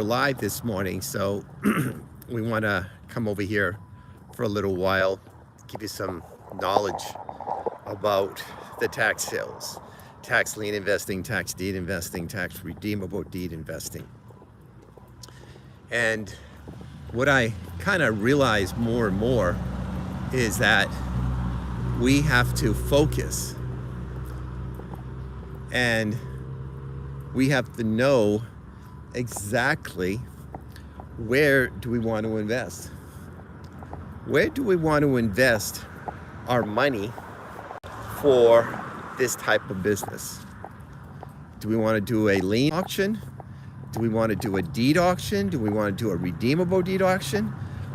live this morning, so we want to come over here for a little while, give you some knowledge about the tax sales, tax lien investing, tax deed investing, tax redeemable deed investing. And what I kind of realize more and more is that we have to focus and we have to know exactly where do we want to invest. Where do we want to invest our money for this type of business? Do we want to do a lien auction? Do we want to do a deed auction? Do we want to do a redeemable deed auction?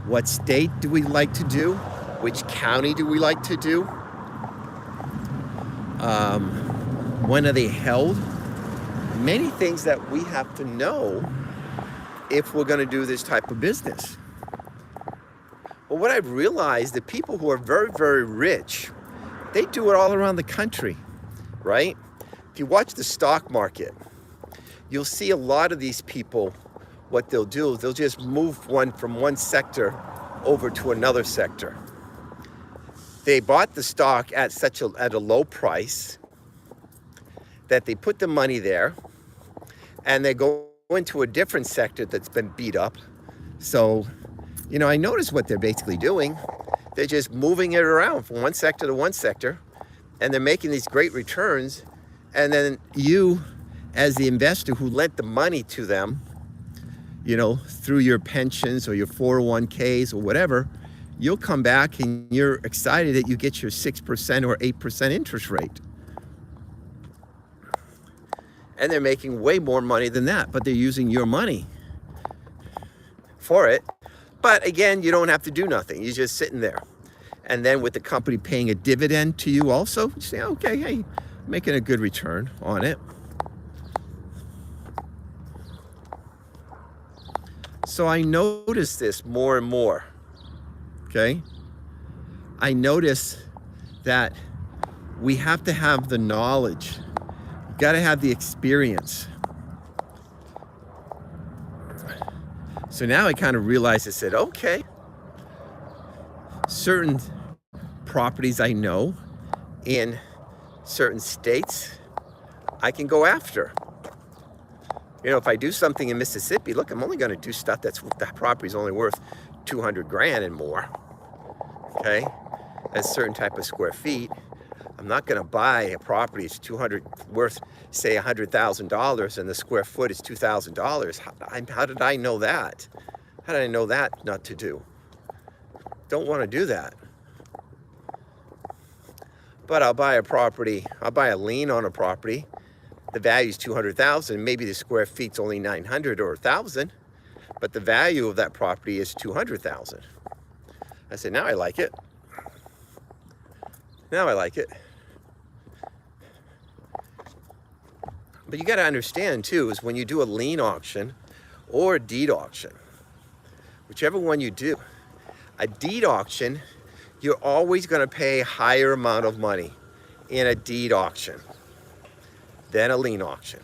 What state do we like to do? Which county do we like to do? When are they held? Many things that we have to know if we're going to do this type of business. Well, what I've realized, that people who are very, very rich, they do it all around the country, right? If you watch the stock market, you'll see a lot of these people, what they'll do is they'll just move one from one sector over to another sector. They bought the stock at a low price that they put the money there, and they go into a different sector that's been beat up. So, I notice what they're basically doing. They're just moving it around from one sector to one sector, and they're making these great returns. And then you, as the investor who lent the money to them, through your pensions or your 401ks or whatever, you'll come back and you're excited that you get your 6% or 8% interest rate. And they're making way more money than that, but they're using your money for it. But again, you don't have to do nothing. You're just sitting there. And then with the company paying a dividend to you also, you say, okay, hey, I'm making a good return on it. So I notice this more and more, okay? I notice that we have to have the knowledge. You gotta have the experience. So now I kind of realized, I said, okay, certain properties I know in certain states, I can go after. If I do something in Mississippi, look, I'm only going to do stuff that property's only worth 200 grand and more. Okay, that's a certain type of square feet. I'm not going to buy a property that's worth, say, $100,000, and the square foot is $2,000. How did I know that? How did I know that not to do? Don't want to do that. But I'll buy a lien on a property. The value is $200,000. Maybe the square feet's only 900 or 1,000, but the value of that property is $200,000. I said, now I like it. Now I like it. But you got to understand too, is when you do a lien auction or a deed auction, whichever one you do, a deed auction, you're always going to pay a higher amount of money in a deed auction than a lien auction.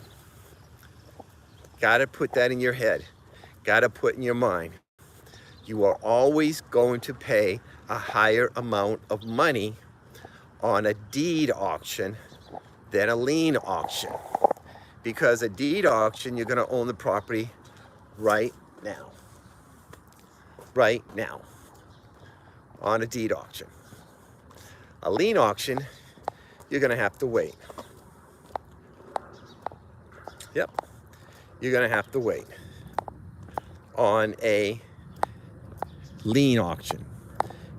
Got to put that in your head. Got to put in your mind. You are always going to pay a higher amount of money on a deed auction than a lien auction. Because a deed auction, you're going to own the property right now. Right now. On a deed auction. A lien auction, you're going to have to wait. Yep. You're going to have to wait on a lien auction.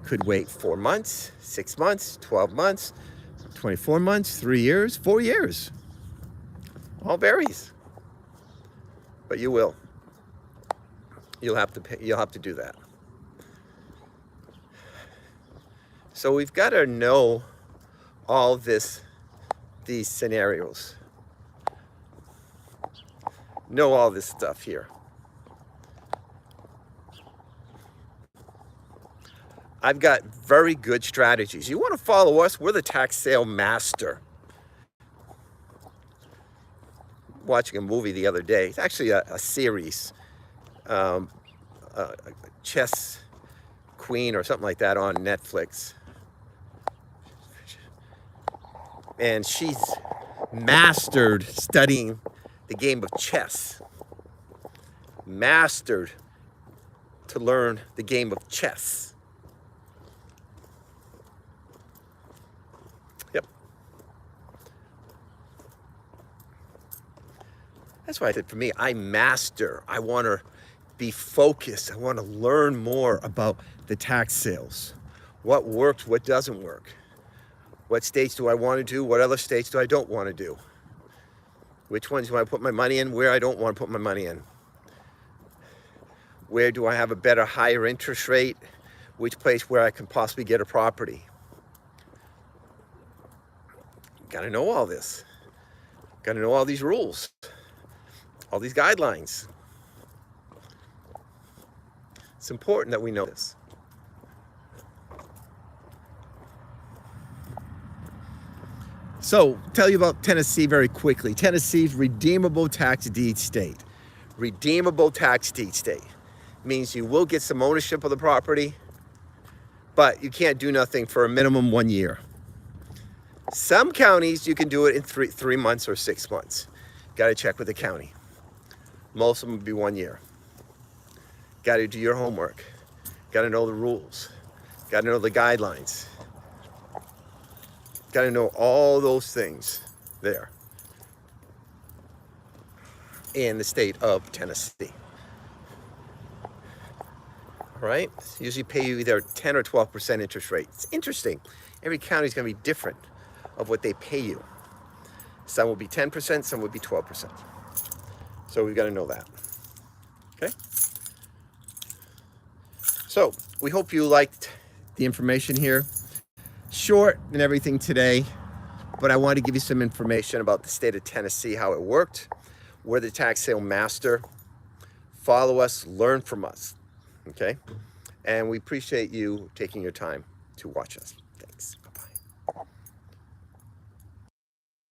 Could wait 4 months, 6 months, 12 months, 24 months, 3 years, 4 years. All varies. But you will. You'll have to pay, you'll have to do that. So we've got to know all these scenarios. Know all this stuff here. I've got very good strategies. You want to follow us? We're the tax sale master. Watching a movie the other day. It's actually a series. a chess queen or something like that on Netflix. And she's mastered studying the game of chess. Mastered to learn the game of chess. Yep. That's why I said for me, I master. I want to be focused. I want to learn more about the tax sales. What works, what doesn't work. What states do I want to do? What other states do I don't want to do? Which ones do I put my money in? Where I don't want to put my money in? Where do I have a better, higher interest rate? Which place where I can possibly get a property? Got to know all this. Got to know all these rules, all these guidelines. It's important that we know this. So, tell you about Tennessee very quickly. Tennessee's redeemable tax deed state. Redeemable tax deed state means you will get some ownership of the property, but you can't do nothing for a minimum 1 year. Some counties you can do it in three months or 6 months. Got to check with the county. Most of them would be 1 year. Got to do your homework. Got to know the rules. Got to know the guidelines. Got to know all those things there in the state of Tennessee. All right? Usually pay you either 10 or 12% interest rate. It's interesting. Every county is going to be different of what they pay you. Some will be 10%, some will be 12%. So we've got to know that. Okay? So we hope you liked the information here. Short and everything today, but I want to give you some information about the state of Tennessee, how it worked. We're the tax sale master. Follow us, learn from us, okay? And we appreciate you taking your time to watch us. Thanks.